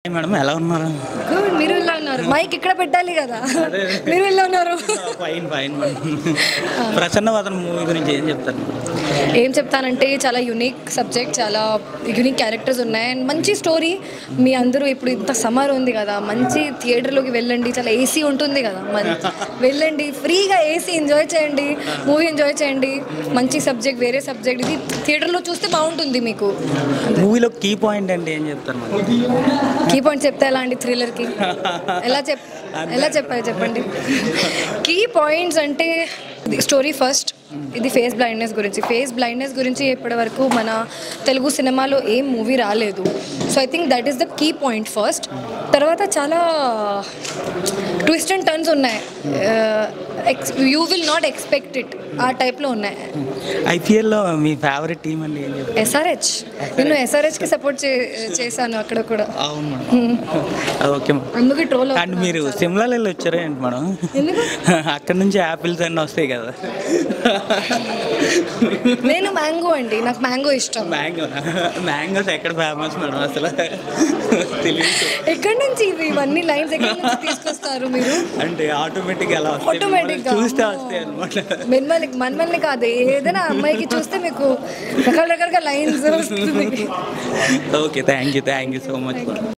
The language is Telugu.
మేడం ఎలా ఉన్నారు? గుడ్. మీరు ఎలా ఉన్నారు? మైక్ ఇక్కడ పెట్టాలి కదా. మీరు ఎలా ఉన్నారు? Fine fine madam. Prasannavadana movie గురించి ఏం చెప్తారు? ఏం చెప్తానంటే చాలా యూనిక్ సబ్జెక్ట్, చాలా యూనిక్ క్యారెక్టర్స్ ఉన్నాయి అండ్ మంచి స్టోరీ. మీ అందరూ ఇప్పుడు ఇంత సమ్మర్ ఉంది కదా, మంచి థియేటర్లోకి వెళ్ళండి. చాలా ఏసీ ఉంటుంది కదా, వెళ్ళండి ఫ్రీగా ఏసీ ఎంజాయ్ చేయండి, మూవీ ఎంజాయ్ చేయండి. మంచి సబ్జెక్ట్, వేరే సబ్జెక్ట్. ఇది థియేటర్లో చూస్తే బాగుంటుంది మీకు. మూవీలో కీ పాయింట్ అంటే ఏం చెప్తారు మేడం? కీ పాయింట్ చెప్తే ఎలా అండి థ్రిల్లర్కి? ఎలా చెప్పాలి చెప్పండి. కీ పాయింట్స్ అంటే స్టోరీ ఫస్ట్. ఇది ఫేస్ బ్లైండ్నెస్ గురించి ఇప్పటి వరకు మన తెలుగు సినిమాలో ఏం మూవీ రాలేదు. So I think that is the key point first. తర్వాత చాలా ట్విస్ట్ అండ్ టర్న్స్ ఉన్నాయి. You will not expect it, ఆ టైప్లో ఉన్నాయి. ఐపీఎల్లో మీ ఫేవరెట్ టీం అండి ఏం చెప్తారు? ఎస్ఆర్హెచ్. నేను ఎస్ఆర్హెచ్కి సపోర్ట్ చేశాను అక్కడ కూడా. అవును మేడం. Okay madam. అందుకే ట్రోల్. అండ్ మీరు సిమ్లాలో వెళ్ళి వచ్చారా ఏంటి మేడం? ఎందుకు? అక్కడ నుంచి యాపిల్స్ అన్నీ వస్తాయి కదా. నేను మ్యాంగో అండి, నాకు మ్యాంగో ఇష్టం. మ్యాంగోస్ ఎక్కడ ఫేమస్ మేడం అసలు తెలియదు. ఎక్కడి నుంచి ఇవన్నీ లైన్స్ ఎక్కడి నుంచి తీసుకొస్తారు మీరు? అంటే ఆటోమేటిక్ ఎలా ఆటోమేటిక్గా చూస్తే వస్తాయి అనమాట. మనల్ని కాదు, ఏదైనా అమ్మాయికి చూస్తే మీకు రకరకాలుగా లైన్స్ వస్తుంది. Okay, thank you so much.